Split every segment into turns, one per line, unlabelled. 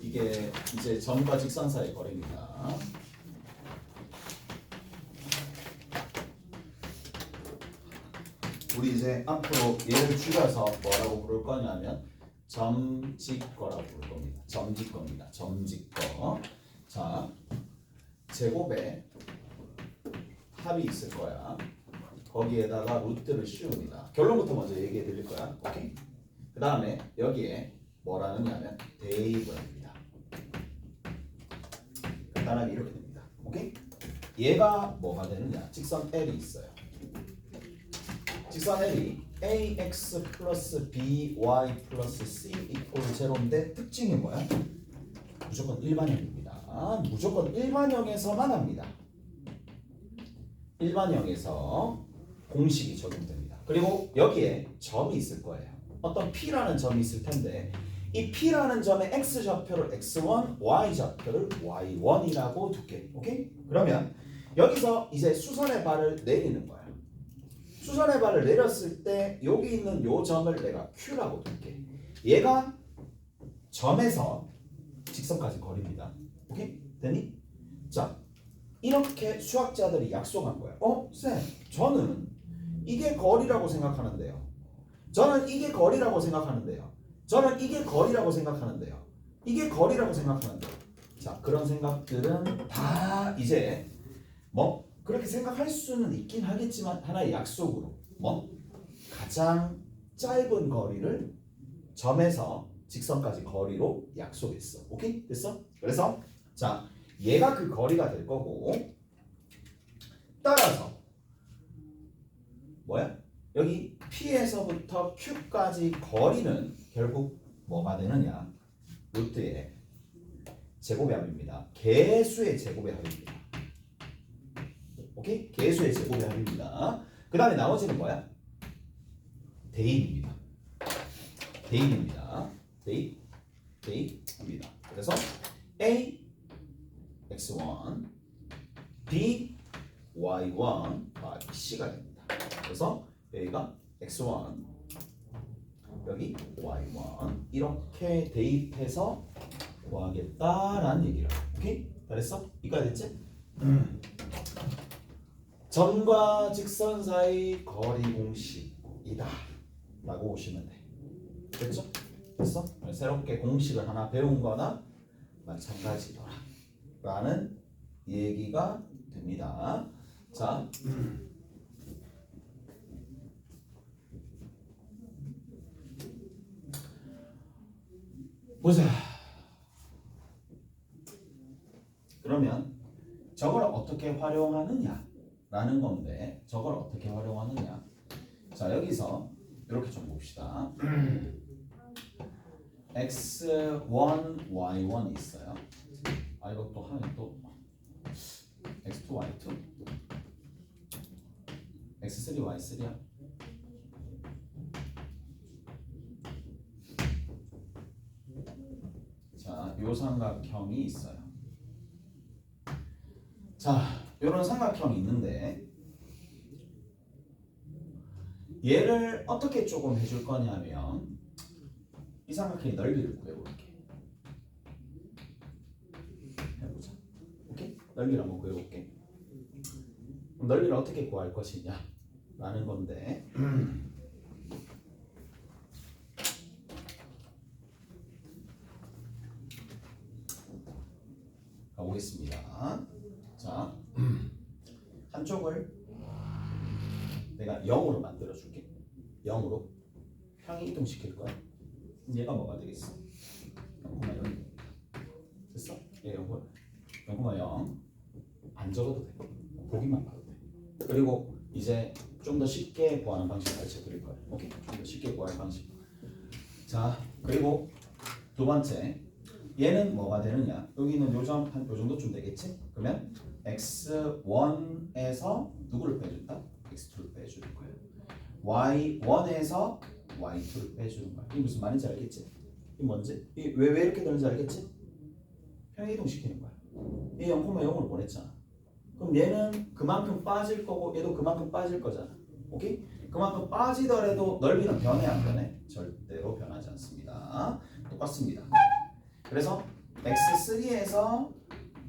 이게 이제 점과 직선 사이의 거리입니다. 우리 이제 앞으로 얘를 줄여서 뭐라고 부를 거냐면 점직거라고 부를 겁니다. 점직거입니다. 점직거. 자, 제곱에 합이 있을 거야. 거기에다가 루트를 씌웁니다. 결론부터 먼저 얘기해 드릴 거야. 오케이? 그 다음에 여기에 뭐라는 냐면 대입을 합니다. 간단하게 이렇게 됩니다. 오케이? 얘가 뭐가 되느냐? 직선 L이 있어요. 직선 L이 ax 플러스 by 플러스 c 이퀄 제로인데 특징이 뭐야? 무조건 일반형입니다. 무조건 일반형에서만 합니다. 일반형에서 공식이 적용됩니다. 그리고 여기에 점이 있을 거예요. 어떤 P라는 점이 있을 텐데 이 P라는 점의 X좌표를 X1, Y좌표를 Y1이라고 둘게. 오케이? 그러면 여기서 이제 수선의 발을 내리는 거야. 수선의 발을 내렸을 때 여기 있는 요 점을 내가 Q라고 둘게. 얘가 점에서 직선까지 거리입니다. 오케이? 되니? 자, 이렇게 수학자들이 약속한 거예요. 쌤, 저는 이게 거리라고 생각하는데요. 저는 이게 거리라고 생각하는데요. 저는 이게 거리라고 생각하는데요. 이게 거리라고 생각하는데요. 자, 그런 생각들은 다 이제 뭐 그렇게 생각할 수는 있긴 하겠지만 하나의 약속으로 뭐 가장 짧은 거리를 점에서 직선까지 거리로 약속했어. 오케이? 됐어? 그래서 자, 얘가 그 거리가 될 거고 따라서 뭐야? 여기 P에서부터 Q까지 거리는 결국 뭐가 되느냐? 루트의 제곱의 합입니다. 개수의 제곱의 합입니다. 오케이? 개수의 제곱의 합입니다. 그 다음에 나머지는 뭐야? 대입입니다. 대입입니다. 대입입니다. 그래서 A x1 b y1 더하기 c가 됩니다. 그래서 여기가 x1 여기 y1 이렇게 대입해서 구하겠다라는 얘기를. 오케이? 잘했어? 이까지 됐지? 점과 직선 사이 거리 공식이다 라고 보시면 돼. 됐죠? 됐어? 새롭게 공식을 하나 배운 거나 마찬가지더라 라는 얘기가 됩니다. 자, 보자. 그러면 저걸 어떻게 활용하느냐 라는 건데 저걸 어떻게 활용하느냐. 자, 여기서 이렇게 좀 봅시다. x1, y1 있어요. 이것도 하면 또 x2, y2 x3, y3야. 자, 요 삼각형이 있어요. 자, 요런 삼각형이 있는데 얘를 어떻게 조금 해줄 거냐면 이 삼각형의 넓이를 구해볼게. 해보자. 오케이? 넓이를 한번 구해볼게. 그럼 넓이를 어떻게 구할 것이냐 라는 건데 가보겠습니다. 자, 한쪽을 내가 0으로 만들어줄게. 0으로 평이 이동시킬 거야. 얘가 뭐가 되겠어? 0,0 됐어? 얘 0,0 안 적어도 돼. 보기만 봐도 돼. 그리고 이제 좀 더 쉽게 구하는 방식 가르쳐 드릴 거야. 오케이? 좀 더 쉽게 구하는 방식. 자, 그리고 두 번째, 얘는 뭐가 되느냐? 여기는 요점 한 요 정도쯤 되겠지? 그러면 x1에서 누구를 빼준다? x2를 빼주는 거예요. y1에서 y2를 빼주는 거야. 이게 무슨 말인지 알겠지? 이게 뭔지? 왜 이렇게 되는지 알겠지? 평이동 시키는 거야. 얘 0,0을 보냈잖아. 그럼 얘는 그만큼 빠질 거고 얘도 그만큼 빠질 거잖아. 오케이? 그만큼 빠지더라도 넓이는 변해 안 변해? 절대로 변하지 않습니다. 똑같습니다. 그래서 x3에서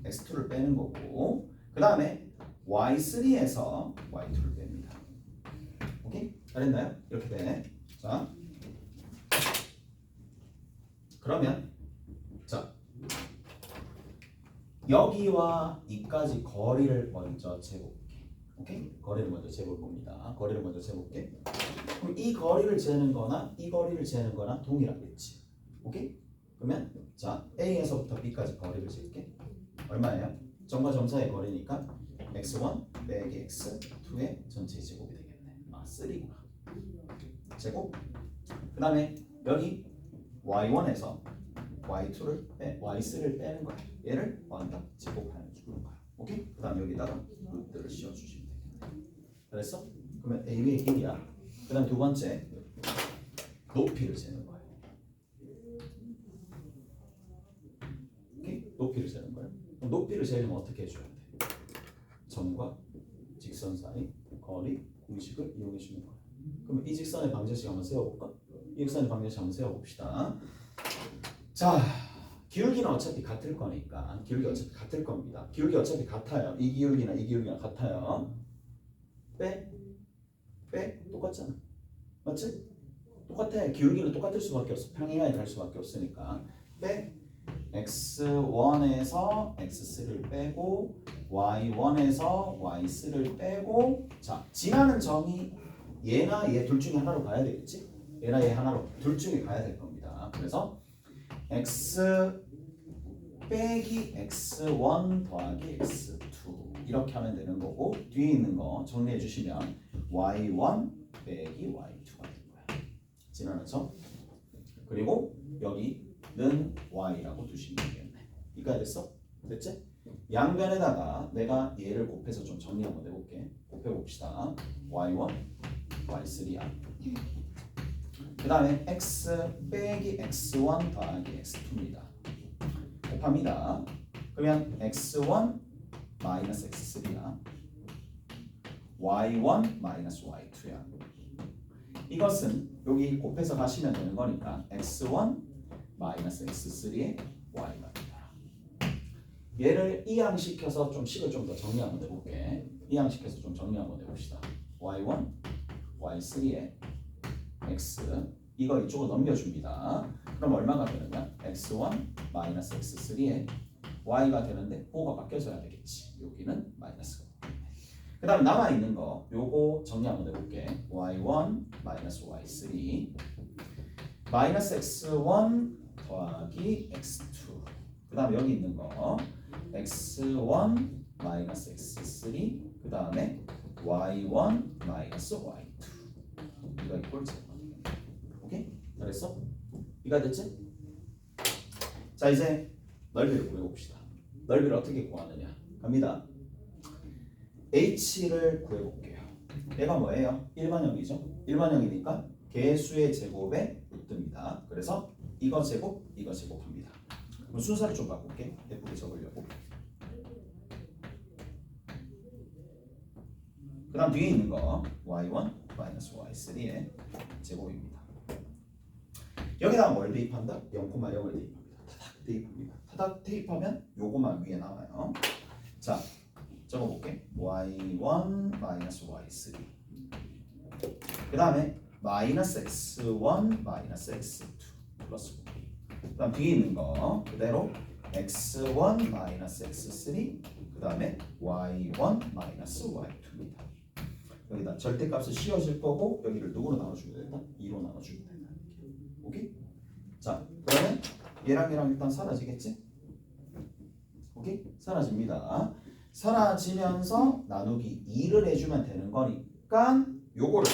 x2를 빼는 거고 그 다음에 y3에서 y2를 뺍니다. 오케이? 잘했나요? 이렇게 빼네. 자, 그러면 자 여기와 이까지 거리를 먼저 재볼게. 오케이? 거리를 먼저 재볼 겁니다. 거리를 먼저 재볼게. 그럼 이 거리를 재는 거나 이 거리를 재는 거나 동일하겠지. 오케이? 그러면 자 A에서부터 B까지 거리를 잴게. 얼마예요? 점과 점 사이의 거리니까 x1 빼기 x2의 전체 제곱이 되겠네. 아 3구나. 제곱. 그 다음에 여기 y1에서 y3를 빼는 거야. 얘를 완전 제곱하는 주는 거야. 오케이? 그 다음 여기다가 루트를 씌워주시면 되겠네. 그랬어? 그러면 AB의 길이야. 그 다음 두 번째 높이를 재는 거야. 오케이? 높이를 재는 거야. 그럼 높이를 재려면 어떻게 해줘야 돼? 점과 직선 사이 거리 공식을 이용해 주는 거야. 그럼 이 직선의 방정식 한번 세워볼까? 이 직선의 방정식 한번 세워봅시다. 자, 기울기는 어차피 같을 거니까 기울기 어차피 같을 겁니다. 기울기 어차피 같아요. 이 기울기나 이 기울기나 같아요. 빼 똑같잖아. 맞지? 똑같아. 기울기는 똑같을 수밖에 없어. 평행하게 갈 수밖에 없으니까 빼 x1에서 x3를 빼고 y1에서 y3를 빼고 자 지나는 점이 얘나 얘 둘 중에 하나로 가야 되겠지? 얘나 얘 하나로 둘 중에 가야 될 겁니다. 그래서 x 빼기 x1 더하기 x2 이렇게 하면 되는 거고 뒤에 있는 거 정리해 주시면 y1 빼기 y2가 되는 거야. 지나는 점. 그리고 여기는 y라고 두시면 되겠네. 이까지 됐어? 됐지? 양변에다가 내가 얘를 곱해서 좀 정리 한번 해볼게. 곱해봅시다. y1, y3야. 그 다음에 x 빼기 x1 더하기 x2입니다. 곱합니다. 그러면 x1 마이너스 x3야. y1 마이너스 y2야. 이것은 여기 곱해서 가시면 되는 거니까 x1 마이너스 x3의 y가 된다. 얘를 이항시켜서 좀 식을 좀 더 정리 한번 해볼게. 이항시켜서 좀 정리 한번 해봅시다. y1, y3의 x 이거 이쪽으로 넘겨줍니다. 그럼 얼마가 되느냐? x1 마이너스 x3의 y가 되는데 5가 바뀌어져야 되겠지. 여기는 마이너스가. 그 다음 남아있는 거 요거 정리 한번 해볼게. y1 마이너스 y3 마이너스 x1 더하기 x2 그 다음 여기 있는 거 x1 마이너스 x3 그 다음에 y1 마이너스 y2 이거 이꼴 제곱. 오케이? 잘했어? 이가 됐지? 자 이제 넓이를 구해봅시다. 넓이를 어떻게 구하느냐? 갑니다. h를 구해볼게요. 얘가 뭐예요? 일반형이죠? 일반형이니까 개수의 제곱의 루트입니다. 그래서 이거 제곱, 이거 제곱합니다. 그럼 순서를 좀 바꿀게. 예쁘게 적으려고. 그 다음 뒤에 있는 거 y1 마이너스 y3의 제곱입니다. 여기다가 뭘 대입한다? 0,0을 대입합니다. 타닥 대입합니다. 타닥 대입하면 요거만 위에 나와요. 자, 적어볼게. y1 마이너스 y3 그 다음에 마이너스 x1 마이너스 x2 플러스 5. 그 다음 뒤에 있는 거 그대로 x1 마이너스 x3 그 다음에 y1 마이너스 y2입니다. 여기다 절대값을 씌워줄 거고 여기를 누구로 나눠주면 된다? 2로 나눠주면 된다. 오케이? 자 그러면 얘랑 얘랑 일단 사라지겠지? 오케이? 사라집니다. 사라지면서 나누기 2를 해주면 되는 거니까 요거를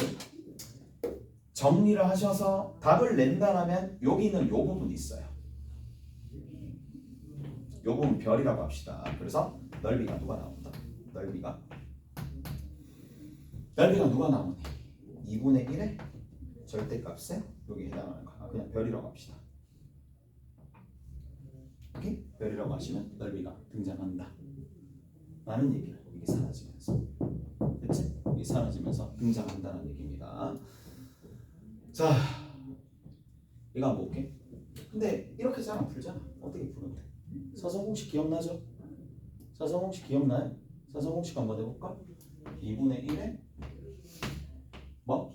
정리를 하셔서 답을 낸다라면 여기는 요 부분이 있어요. 요 부분 별이라고 합시다. 그래서 넓이가 누가 나온다? 넓이가 누가 나오니? 2분의 1의 절대값에 여기 해당하는 거. 그냥 별이라고 합시다. 오케이? 별이라고 하시면 넓이가 등장한다. 라는 얘기를 이게 사라지면서 됐지? 이게 사라지면서 등장한다는 얘기입니다. 자, 이거 한번 볼게. 근데 이렇게 잘 안 풀잖아. 어떻게 푸는데? 사선 공식 기억나죠? 사선 공식 기억나요? 사선 공식 한번 해볼까? 2분의 1에 뭐?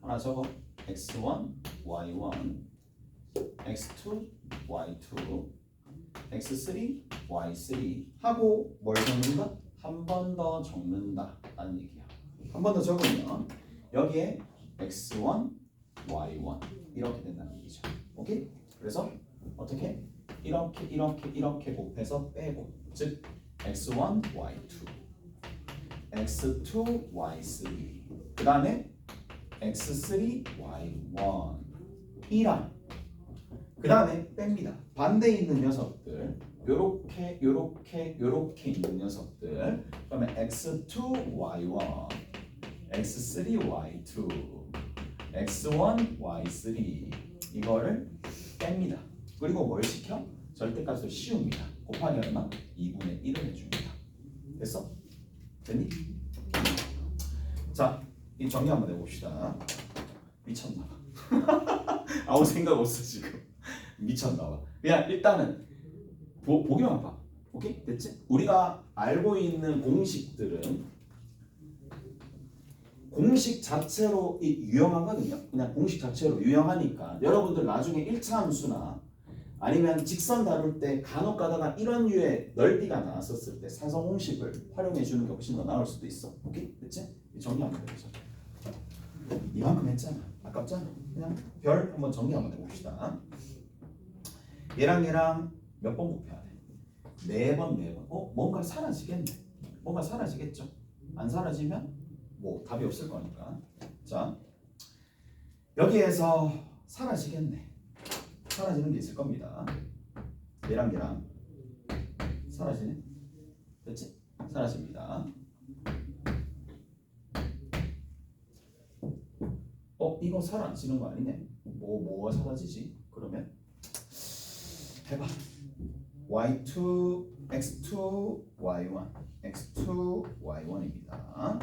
하나 적어. x1, y1, x2, y2, x3, y3 하고 뭘 적는다? 한 번 더 적는다 라는 얘기야. 한 번 더 적으면 여기에 x1, y1 이렇게 된다는 얘기죠. 오케이? 그래서 어떻게? 이렇게 곱해서 빼고, 즉 x1, y2, x2, y3 그 다음에 x3, y1 이랑 그 다음에 뺍니다. 반대에 있는 녀석들 요렇게 있는 녀석들 그러면 x2, y1, x3, y2, x1, y3 이거를 뺍니다. 그리고 뭘 시켜? 절대값을 씌웁니다. 곱하기 얼마? 2분의 1을 해줍니다. 됐어? 됐니? 자, 이 정리 한번 해봅시다. 미쳤나봐. 아무 생각 없어 지금. 미쳤나봐. 그냥 일단은 보기만 봐. 오케이? 됐지? 우리가 알고 있는 공식들은 공식 자체로 유형하거든요. 그냥 공식 자체로 유형하니까 여러분들 나중에 1차 함수나 아니면 직선 다룰 때 간혹 가다가 이런 류의 넓이가 나왔었을 때 사선 공식을 활용해 주는 게 훨씬 더 나을 수도 있어. 오케이? 됐지? 정리 한번 해보자. 이만큼 했잖아. 아깝잖아. 그냥 별 한번 정리 한번 해봅시다. 얘랑 몇 번 곱해야 돼? 4번. 뭔가 사라지겠네. 뭔가 사라지겠죠? 안 사라지면 뭐 답이 없을 거니까. 자, 여기에서 사라지겠네. 사라지는 게 있을 겁니다. 얘랑 사라지네. 됐지? 사라집니다. 이거 사라지는 거 아니네. 뭐가 사라지지? 그러면 해봐. y2, x2, y1, x2, y1입니다.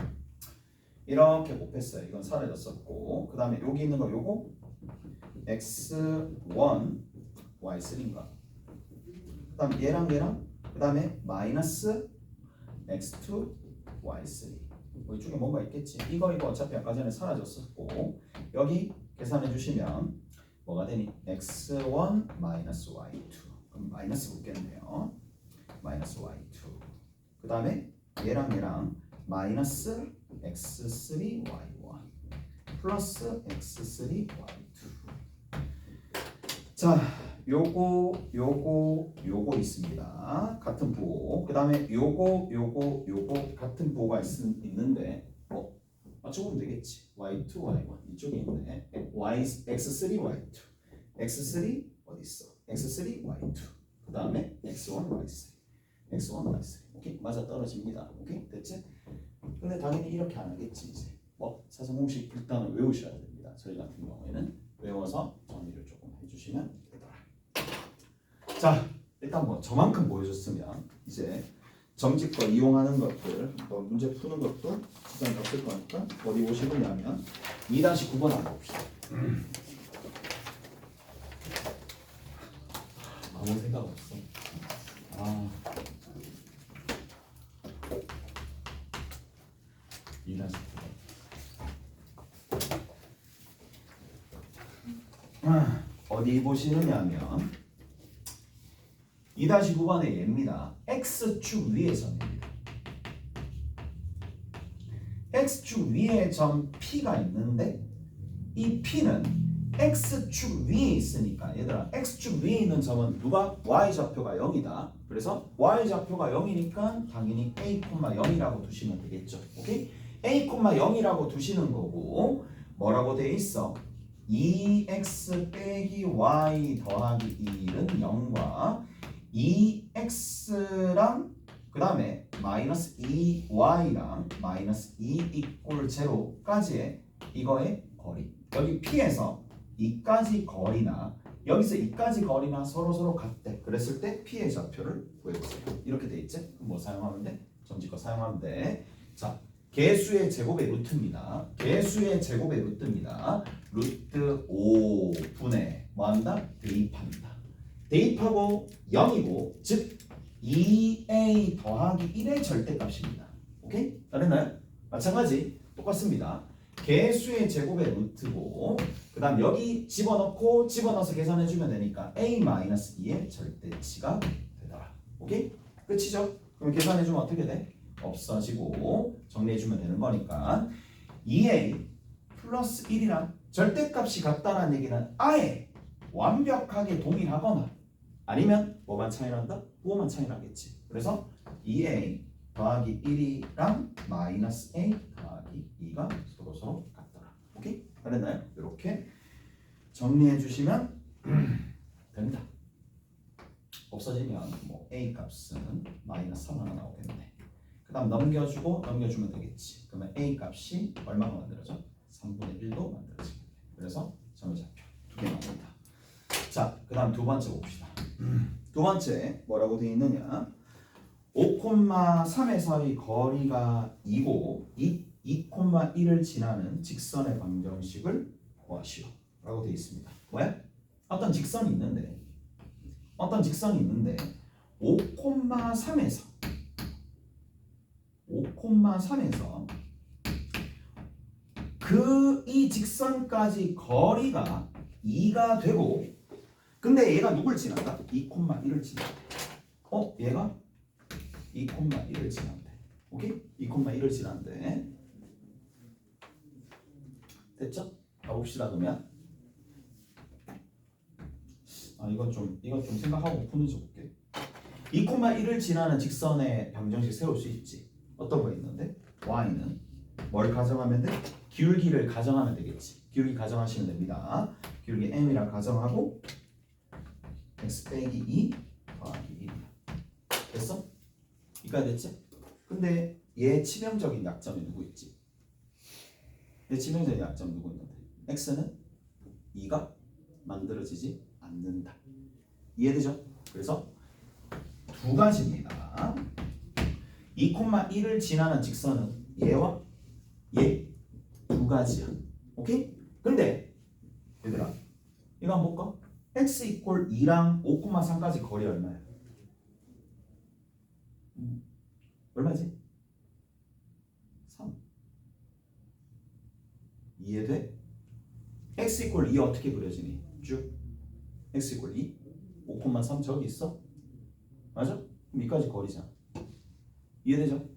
이렇게 곱했어요. 이건 사라졌었고, 그 다음에 여기 있는 거 요거 x1, y3인가? 그 다음 얘랑 그 다음에 마이너스 x2, y3 이쪽에 뭔가 있겠지. 이거 어차피 아까 전에 사라졌었고, 여기 계산해 주시면 뭐가 되니? x1 마이너스 y2 그럼 마이너스 붙겠네요. 마이너스 y2 그 다음에 얘랑 마이너스 x3 y1 플러스 x3 y2. 자, 요거 있습니다. 같은 부호. 그 다음에 요거 같은 부호가 있는데 맞춰보면 되겠지. y2 y1 이쪽에 있네. x3 y2 x3 어디 있어? x3 y2 그 다음에 x1 y3 x1 y3 오케이? 맞아 떨어집니다. 오케이? 됐지? 근데 당연히 이렇게 안 하겠지. 이제 사선 공식 일단은 외우셔야 됩니다. 저희 같은 경우에는 외워서 정리를 조금 해주시면 되더라. 자, 일단 저만큼 보여줬으면 이제 점집과 이용하는 것들, 문제 푸는 것도 시간이 없을 거니까 어디 보시느냐면 2-9번 한번 봅시다. 아무 생각 없어. 아, 2-9번. 어디 보시느냐면 2-9번의 얘입니다. X축 위의 점입니다. X축 위에 점 P가 있는데 이 P는 X축 위에 있으니까 얘들아 X축 위에 있는 점은 누가? Y좌표가 0이다. 그래서 Y좌표가 0이니까 당연히 A,0이라고 두시면 되겠죠. 오케이? A,0이라고 두시는 거고 뭐라고 돼 있어? 2x 빼기 y 더하기 1은 0과 2x랑 그 다음에 마이너스 2y랑 마이너스 2 이꼴 제로까지의 이거의 거리. 여기 P에서 이까지 거리나 여기서 이까지 거리나 서로 같대. 그랬을 때 P의 좌표를 구해보세요. 이렇게 돼 있지? 뭐 사용하면 돼? 점집거 사용하면 돼. 자, 개수의 제곱의 루트입니다. 개수의 제곱의 루트입니다. 루트 5분의 뭐한다? 대입합니다. 대입하고 0이고 즉 2a 더하기 1의 절대값입니다. 오케이? 알았나요? 마찬가지 똑같습니다. 개수의 제곱의 루트고 그 다음 여기 집어넣어서 계산해주면 되니까 a-2의 절대치가 되더라. 오케이? 끝이죠? 그럼 계산해주면 어떻게 돼? 없어지고 정리해주면 되는 거니까 2a 플러스 1이랑 절대값이 같다는 얘기는 아예 완벽하게 동일하거나 아니면 뭐만 차이 난다? 부호만 차이 나겠지. 그래서 2a 더하기 1이랑 마이너스 a 더하기 2가 서로 같더라. 오케이? 알았나요? 이렇게 정리해 주시면 됩니다. 없어지면 뭐 a 값은 마이너스 3 하나 나오겠네. 그 다음 넘겨주면 되겠지. 그러면 a 값이 얼마가 만들어져? 3분의 1도 만들어지겠네. 그래서 점유좌표 두 개 나옵니다. 자, 그 다음 두 번째 봅시다. 두 번째 뭐라고 되어 있느냐? 5,3에서의 거리가 2고 2,1을 지나는 직선의 방정식을 구하시오 라고 되어 있습니다. 왜? 어떤 직선이 있는데 5,3에서 이 직선까지 거리가 2가 되고 근데 얘가 누굴 지난다? 2,1을 지난다. 얘가 2,1을 지난대. 오케이? 2,1을 지난대. 됐죠? 가봅시다 그러면. 이거 좀 생각하고 푸는지 볼게. 2,1을 지나는 직선의 방정식 세울 수 있지. 어떤 거 있는데? y는 뭘 가정하면 돼? 기울기를 가정하면 되겠지. 기울기 가정하시면 됩니다. 기울기 m이라 가정하고 x 빼기 2 더하기 1이야. 됐어? 이까지 됐지? 근데 얘 치명적인 약점이 누구 있지? 얘 치명적인 약점 누구 있는데? x는 2가 만들어지지 않는다. 이해되죠? 그래서 두 가지입니다. 2,1을 지나는 직선은 얘와 얘 두 가지야. 오케이? 근데 얘들아 이거 한번 볼까? x 이퀄 2랑 5,3까지 거리 얼마야? 얼마지? 3. 이해돼? x 이퀄 2 어떻게 그려지니? 쭉 x 이퀄 2 5,3 저기 있어? 맞아? 그럼 이까지 거리잖아. 이해되죠?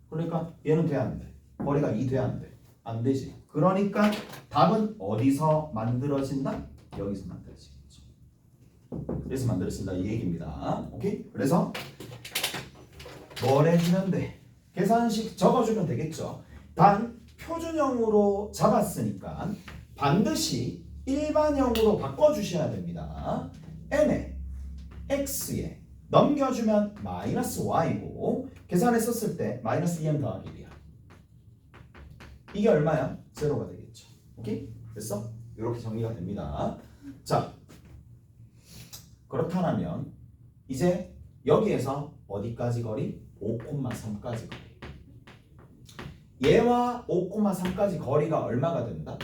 그러니까 얘는 돼야 안 돼. 거리가 2 돼야 안 돼. 안 되지. 그러니까 답은 어디서 만들어진다? 여기서 만들어지겠죠. 그래서 만들어진다 이 얘기입니다. 오케이? 그래서 뭘 해주면 돼? 계산식 적어주면 되겠죠. 단 표준형으로 잡았으니까 반드시 일반형으로 바꿔주셔야 됩니다. n에 x에 넘겨주면 마이너스 y고 계산했었을 때 마이너스 2m 더하기 1이야. 이게 얼마야? 제로가 되겠죠. 오케이? 됐어? 이렇게 정리가 됩니다. 자, 그렇다면 이제 여기에서 어디까지 거리? 5,3까지 거리. 얘와 5,3까지 거리가 얼마가 된다?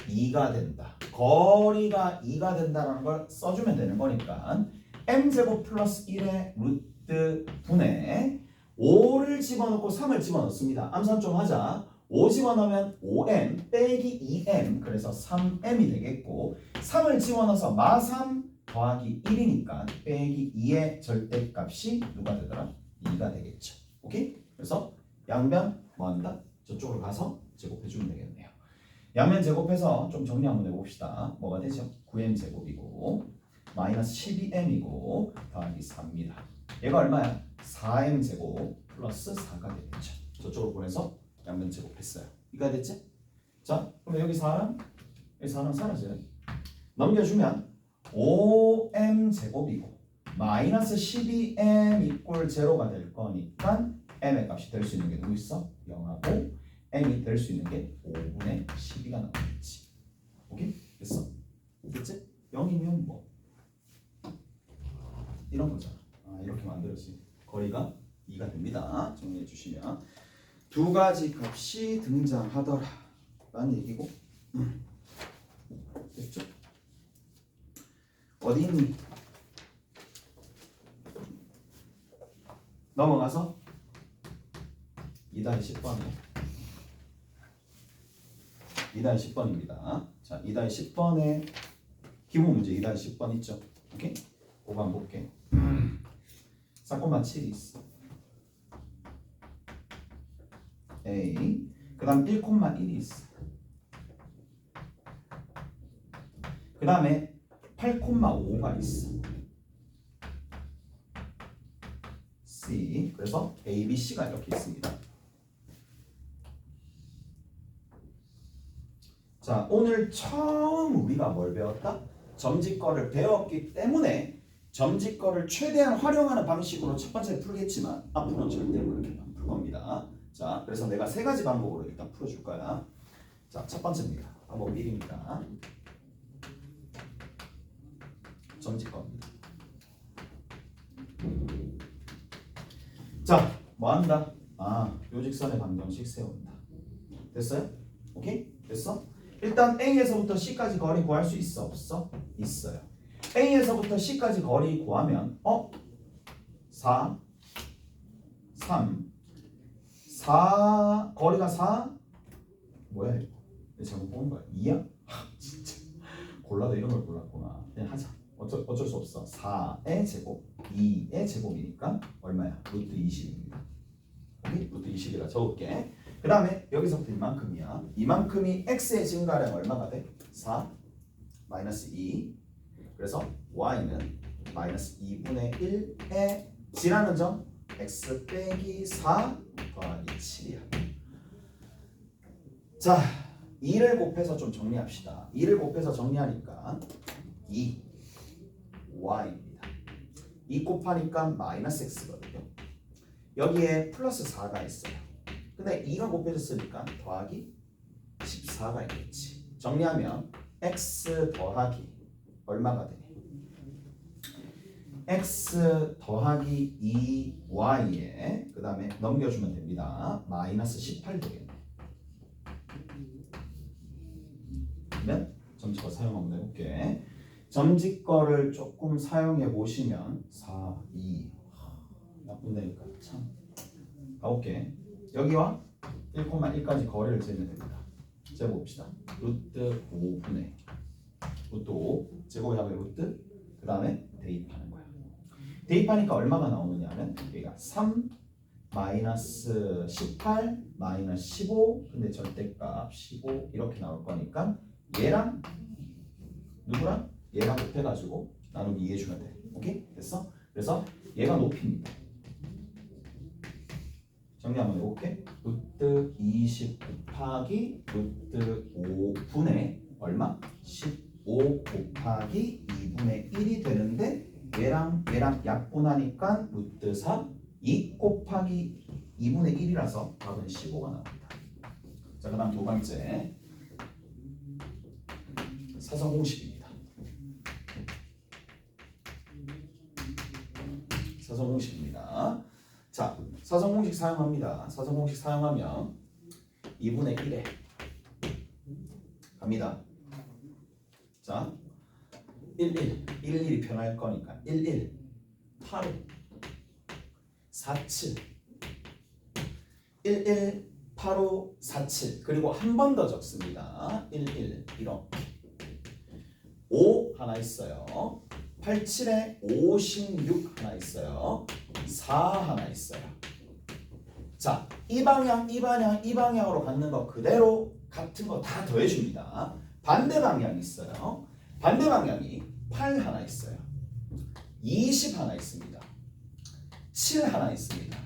2가 된다. 거리가 2가 된다는 걸 써주면 되는 거니까 m제곱 플러스 1의 루트 분의 5를 집어넣고 3을 집어넣습니다. 암산 좀 하자. 5 집어넣으면 5m 빼기 2m 그래서 3m이 되겠고 3을 집어넣어서 마3 더하기 1이니까 빼기 2의 절대값이 누가 되더라? 2가 되겠죠. 오케이? 그래서 양변 뭐 한다? 저쪽으로 가서 제곱해주면 되겠네요. 양면 제곱해서 좀 정리 한번 해봅시다. 뭐가 되죠? 9m 제곱이고 마이너스 12m이고 더하기 4입니다. 얘가 얼마야? 4m 제곱 플러스 4가 되겠죠. 저쪽으로 보내서 양면 제곱했어요. 이가 됐지? 자, 그럼 여기 4는 사라져요. 넘겨주면 5m 제곱이고 마이너스 12m 이꼴 제로가 될 거니까 m의 값이 될 수 있는 게 누구 있어? 0하고 m이 될 수 있는 게 5분의 12가 나오겠지. 오케이? 됐어? 됐지? 0이면 뭐 이런 거잖아. 이렇게 만들어지 거리가 2가 됩니다. 정리해 주시면 두 가지 값이 등장하더라 라는 얘기고 됐죠? 어디 있니? 넘어가서 2-10번이에요. 2-10번입니다. 자, 2-10번에 기본 문제 2-10번 있죠? 오케이? 그거 한번 볼게. 4,7이 있어. A. 그 다음 1,1이 있어. 그 다음에 8,5가 있어. C. 그래서 A, B, C가 이렇게 있습니다. 자, 오늘 처음 우리가 뭘 배웠다? 점집거를 배웠기 때문에 점집거를 최대한 활용하는 방식으로 첫 번째 풀겠지만 앞으로는 절대 그렇게 안 풀 겁니다. 자, 그래서 내가 세 가지 방법으로 일단 풀어줄 거야. 자, 첫 번째입니다. 방법 1입니다. 점집거입니다. 자, 뭐 한다? 아, 요직선의 방정식 세운다. 됐어요? 오케이? 됐어? 일단 A에서부터 C까지 거리 구할 수 있어? 없어? 있어요. A에서부터 C까지 거리 구하면 4, 3, 4 거리가 4 뭐야 이거? 내가 잘못 본 거야? 2야? 진짜 골라도 이런 걸 골랐구나. 그냥 하자. 어쩔 수 없어. 4의 제곱, 2의 제곱이니까 얼마야? 루트 20입니다. 오케이? 루트 20이라 적을게. 그 다음에 여기서부터 이만큼이야. 이만큼이 x의 증가량 얼마가 돼? 4 마이너스 2. 그래서 y는 마이너스 2분의 1의 g라는 점 x 빼기 4 더하기 7이야. 자, 2를 곱해서 좀 정리합시다. 2를 곱해서 정리하니까 2 y입니다. 2 곱하니까 마이너스 x거든요. 여기에 플러스 4가 있어요. 근데 2가 곱해졌으니까 더하기 14가 있겠지. 정리하면 x 더하기 얼마가 되니? x 더하기 2y에 그 다음에 넘겨주면 됩니다. 마이너스 18 되겠네. 그러면 점집거 사용 한번 해볼게. 점집거를 조금 사용해 보시면 4, 2 나쁜데니까 참 가볼게. 여기와 1,1까지 거리를 재면 됩니다. 재봅시다. 루트 5분의 루트 5 제곱하면 루트 그 다음에 대입하는 거야. 대입하니까 얼마가 나오느냐 하면 여기가 3 마이너스 18 마이너스 15 근데 절대값 15 이렇게 나올 거니까 얘랑 누구랑? 얘랑 곱해가지고 나누기 2 해주면 돼. 오케이? 됐어? 그래서 얘가 높이입니다. 정리 한번 해볼게. 루트 20 곱하기 루트 5분의 얼마? 15 곱하기 2분의 1이 되는데 얘랑 약분하니까 루트 4 2 곱하기 2분의 1이라서 답은 15가 나옵니다. 자, 그 다음 두 번째 사성공식입니다. 사성공식입니다. 자, 사성공식 사용합니다. 사성공식 사용하면 2분의 1에 갑니다. 자, 11이 변할 거니까 11 8 47 11 85 47 그리고 한 번 더 적습니다. 11 이렇게 5 하나 있어요. 87에 56 하나 있어요. 4 하나 있어요. 자, 이 방향으로 갖는 거 그대로 같은 거 다 더해줍니다. 반대 방향이 있어요. 반대 방향이 8 하나 있어요. 20 하나 있습니다. 7 하나 있습니다.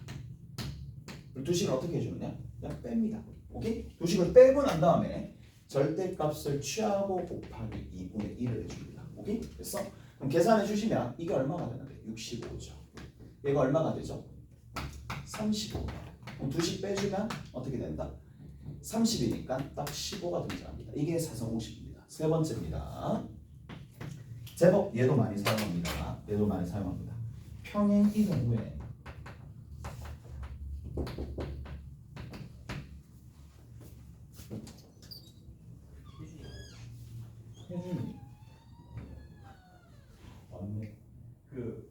두 식을 어떻게 해주느냐? 그냥 뺍니다. 오케이? 두 식을 빼고 난 다음에 절대값을 취하고 곱하기 2분의 1을 해줍니다. 오케이? 됐어? 그럼 계산해 주시면 이게 얼마가 되는데? 65죠. 얘가 얼마가 되죠? 35. 그럼 두 식 빼주면 어떻게 된다? 30이니까 딱 15가 등장합니다. 이게 사성공식입니다. 세 번째입니다. 제법 얘도 많이 사용합니다. 얘도 많이 사용합니다. 평행 이동 후에 혜준이 맞네. 그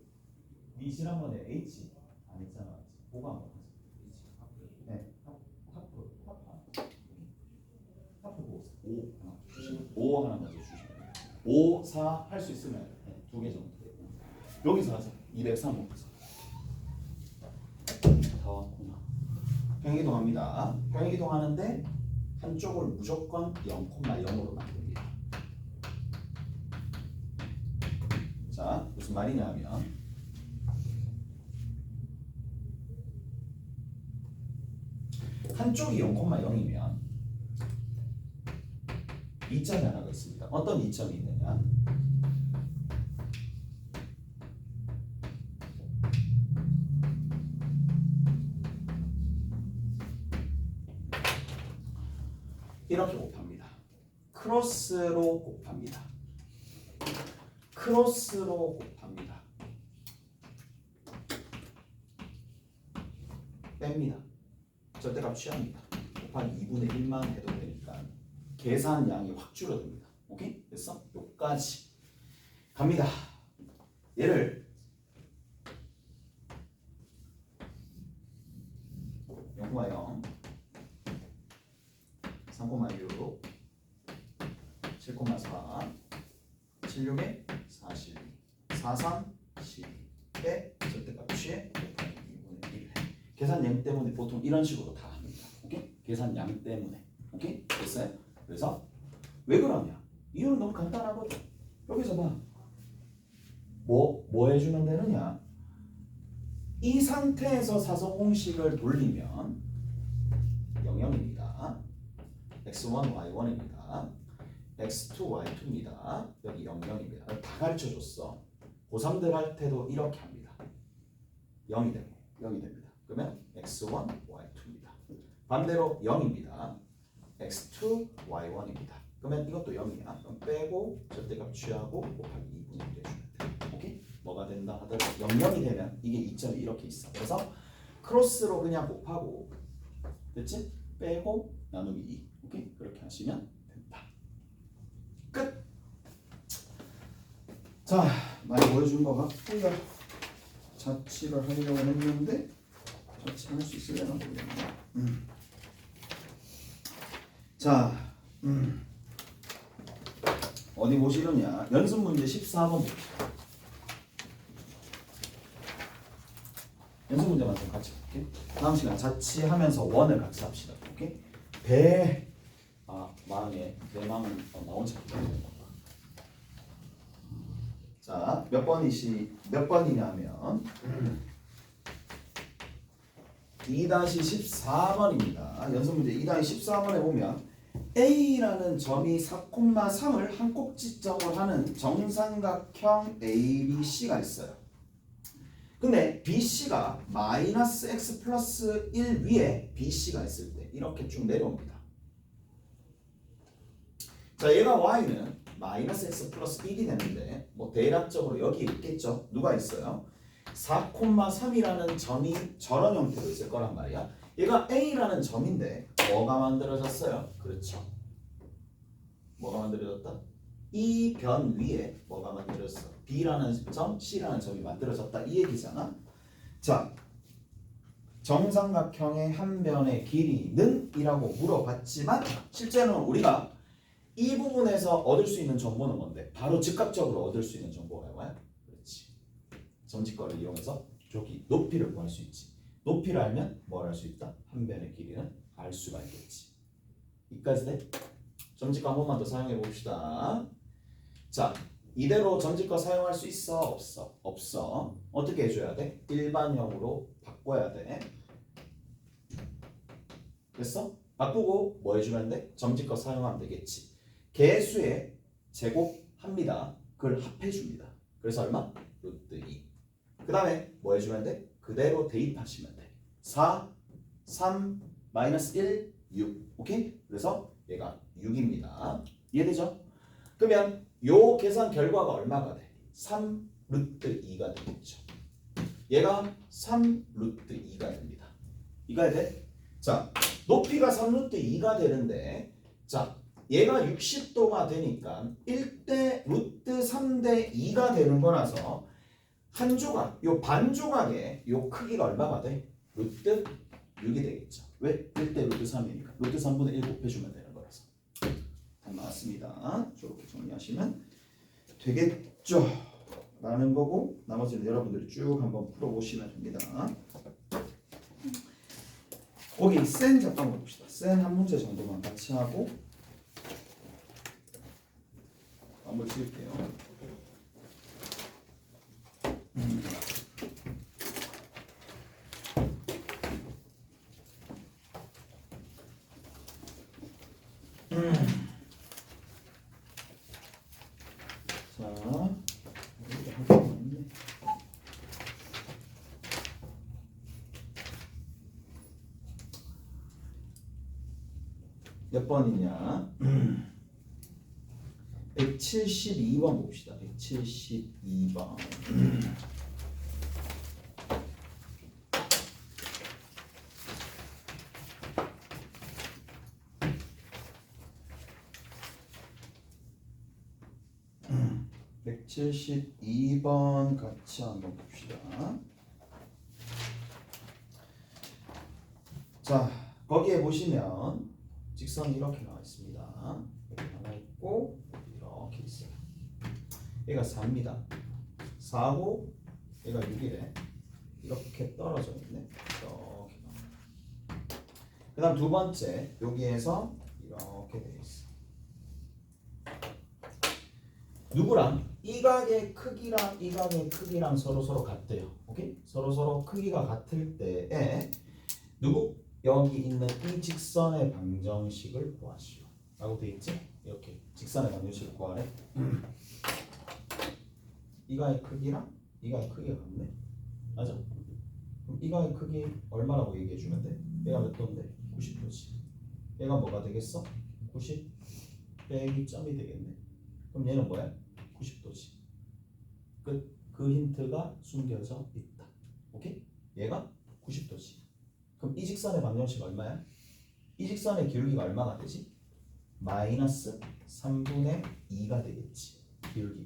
니 지난번에 H 안 했잖아. 보고 한번 하자. 네, 하프 보고 5 하나 먼저 주시면 5, 4 할 수 있으면 두 개 정도 되고 여기서 하자. 203 다 왔구나. 평행이동합니다. 평행이동하는데 한쪽을 무조건 0,0으로 만듭니다. 자, 무슨 말이냐면 한쪽이 0,0이면 이점이 하나가 있습니다. 어떤 이점이 있느냐? 이렇게 곱합니다. 크로스로 곱합니다. 크로스로 곱합니다. 뺍니다. 절대값 취합니다. 곱하기 2분의 1만 해도 되니까 계산량이 확 줄어듭니다. 오케이? 됐어? 여기까지 갑니다. 얘를 0,0 3,6 7,4 76에 42 43 12에 절대값 취해 곱하기 2분의 1 계산량 때문에 보통 이런 식으로 다 합니다. 오케이? 계산량 때문에. 오케이? 됐어요? 그래서 왜 그러냐? 이유는 너무 간단하거든. 여기서 봐. 뭐 해주면 되느냐? 이 상태에서 사선 공식을 돌리면 00입니다. x1, y1입니다. x2, y2입니다. 여기 00입니다. 다 가르쳐줬어. 고3들 할 때도 이렇게 합니다. 0이 됩니다. 그러면 x1, y2입니다. 반대로 0입니다. x2, y1입니다. 그러면 이것도 0이야. 그럼 빼고 절대값 취하고 곱하기 2분의 1 해주면 돼. 오케이? 뭐가 된다 하더라도 00이 되면 이게 2점이 이렇게 있어. 그래서 크로스로 그냥 곱하고 됐지? 빼고 나누기 2. 오케이? 그렇게 하시면 된다. 끝! 자, 많이 보여준 거 같고요. 자취를 하려고 했는데 자취할 수 있으려나 모르겠네. 자, 어디 보시느냐? 연습 문제 14번 봅시다. 연습 문제만 좀 같이 볼게. 다음 시간 자취하면서 원을 같이 합시다. 오케이? 망해. 내 마음은 나 혼자 기다리는 건가? 자, 몇 번이냐면 2-14번입니다. 연습 문제 2-14번에 보면 A라는 점이 4,3을 한 꼭지점으로 하는 정삼각형 ABC가 있어요. 근데 BC가 마이너스 x 플러스 1 위에 BC가 있을 때 이렇게 쭉 내려옵니다. 자, 얘가 y는 마이너스 x 플러스 1이 되는데 뭐 대략적으로 여기 있겠죠. 누가 있어요? 4,3이라는 점이 저런 형태로 있을 거란 말이야. 얘가 A라는 점인데 뭐가 만들어졌어요? 그렇죠. 뭐가 만들어졌다? 이 변 위에 뭐가 만들어졌어? B라는 점, C라는 점이 만들어졌다 이 얘기잖아. 자, 정삼각형의 한 변의 길이는? 이라고 물어봤지만 실제로는 우리가 이 부분에서 얻을 수 있는 정보는 뭔데? 바로 즉각적으로 얻을 수 있는 정보가 뭐야? 그렇지. 점직거를 이용해서 저기 높이를 구할 수 있지. 높이를 알면 뭘 할 수 있다? 한 변의 길이는 알 수가 있겠지. 이까지 돼? 점직거 한 번만 더 사용해 봅시다. 자, 이대로 점직거 사용할 수 있어? 없어? 없어. 어떻게 해줘야 돼? 일반형으로 바꿔야 돼. 됐어? 바꾸고 뭐 해주면 돼? 점직거 사용하면 되겠지. 개수의 제곱합니다. 그걸 합해줍니다. 그래서 얼마? 루트 2. 그 다음에 뭐 해주면 돼? 그대로 대입하시면 돼. 4, 3, 마이너스 1, 6. 오케이? 그래서 얘가 6입니다. 이해되죠? 그러면 요 계산 결과가 얼마가 돼? 3 루트 2가 되겠죠. 얘가 3 루트 2가 됩니다. 이거 돼? 자, 높이가 3 루트 2가 되는데 자, 얘가 60도가 되니까 1대 루트 3대 2가 되는 거라서 한 조각, 요 반 조각의 요 크기가 얼마가 돼? 루트 6이 되겠죠. 왜? 1대 루트 3이니까. 루트 3분의 1 곱해주면 되는 거라서. 답 나왔습니다. 저렇게 정리하시면 되겠죠. 라는 거고 나머지는 여러분들이 쭉 한번 풀어보시면 됩니다. 거기 센 잠깐 봅시다. 센 한 문제 정도만 같이 하고 마무리 지을게요. 자, 몇 번이냐? 172번 봅시다. 172번. 음. 172번 같이 한번 봅시다. 자, 거기에 보시면 직선이 이렇게 나와 있습니다. 이렇게 나와 있고 이렇게 있어요. 얘가 4입니다. 4고 얘가 6이래. 이렇게 떨어져 있네. 이렇게 나와. 그다음 두 번째 여기에서 이렇게 돼 있어. 누구랑? 이 각의 크기랑 이 각의 크기랑 서로 같대요. 오케이? 서로 크기가 같을 때에 누구? 여기 있는 이 직선의 방정식을 구하시오. 라고 돼 있지? 이렇게 직선의 방정식을 구하래. 이가의 크기랑 이가의 크기가 같네. 맞아? 그럼 이가의 크기 얼마라고 얘기해 주면 돼? 얘가 몇 도인데? 90도지. 얘가 뭐가 되겠어? 90 빼기 점이 되겠네. 그럼 얘는 뭐야? 90도지. 끝. 그 힌트가 숨겨져 있다. 오케이? 얘가 90도지. 그럼 이 직선의 방정식 얼마야? 이 직선의 기울기가 얼마가 되지? 마이너스 3분의 2가 되겠지. 기울기.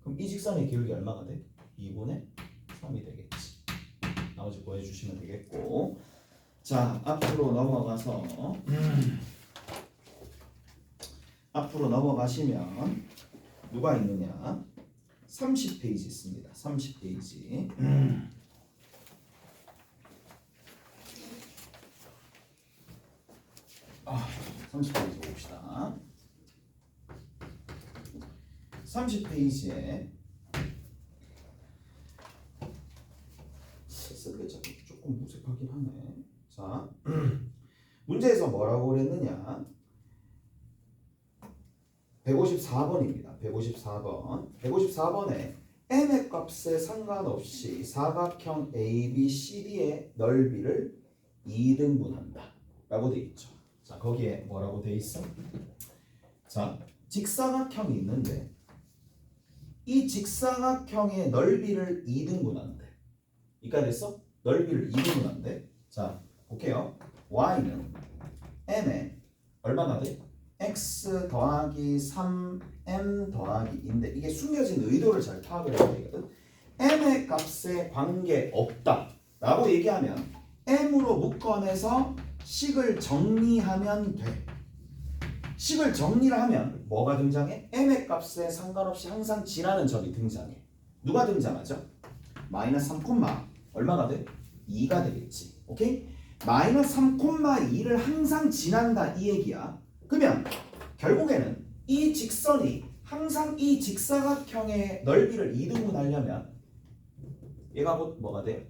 그럼 이 직선의 기울기 얼마가 돼? 2분의 3이 되겠지. 나머지 구해주시면 되겠고. 자, 앞으로 넘어가서 앞으로 넘어가시면 누가 있느냐? 30페이지 있습니다. 30페이지. 30페이지 봅시다. 30페이지에 쓰기가 조금 무색하긴 하네. 자, 문제에서 뭐라고 그랬느냐? 154번입니다. 154번. 154번에 m의 값에 상관없이 사각형 ABCD의 넓이를 2등분한다 라고 되어 있죠. 자, 거기에 뭐라고 되어 있어? 자, 직사각형이 있는데 이 직사각형의 넓이를 2등분한대. 이까 됐어? 넓이를 2등분한대. 자, 볼게요. y는 m에 얼마나 돼? x 더하기 3m 더하기 2인데 이게 숨겨진 의도를 잘 파악을 해야 되거든. m의 값에 관계없다 라고 얘기하면 m으로 묶어내서 식을 정리하면 돼. 식을 정리를 하면 뭐가 등장해? m의 값에 상관없이 항상 지나는 점이 등장해. 누가 등장하죠? 마이너스 3, 얼마가 돼? 2가 되겠지. 오케이? 마이너스 3,2를 항상 지난다 이 얘기야. 그러면 결국에는 이 직선이 항상 이 직사각형의 넓이를 2등분하려면 얘가 곧 뭐가 돼?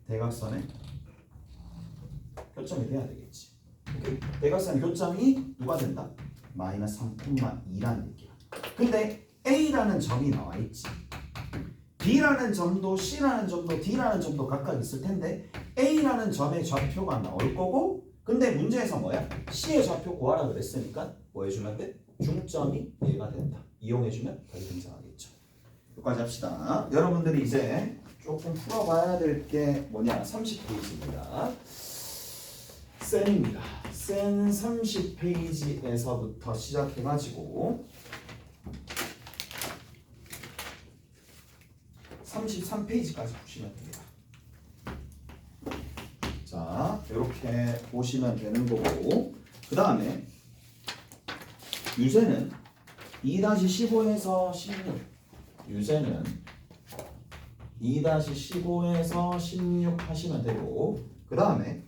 대각선의 교점이 돼야 되겠지. 오케이? 대각선의 교점이 누가 된다? 마이너스 3,2라는 얘기야. 근데 A라는 점이 나와 있지. B라는 점도 C라는 점도 D라는 점도 각각 있을 텐데 A라는 점의 좌표가 나올 거고 근데 문제에서 뭐야? C의 좌표 구하라 그랬으니까 뭐 해주면 돼? 중점이 얘가 된다. 이용해주면 답이 등장하겠죠. 여기까지 합시다. 여러분들이 이제 조금 풀어봐야 될 게 뭐냐? 30페이지입니다. 센입니다. 센 30페이지에서부터 시작해가지고 33페이지까지 보시면 됩니다. 자, 이렇게 보시면 되는 거고, 그 다음에 유제는 2-15에서 16, 유제는 2-15에서 16 하시면 되고, 그 다음에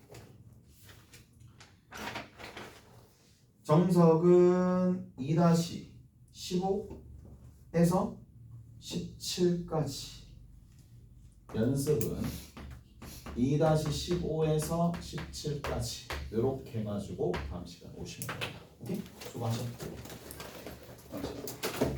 정석은 2-15에서 17까지, 연습은 2-15에서 17까지 이렇게 해가지고 다음 시간 오시면 됩니다. 오케이? 수고하셨고 다음 시간.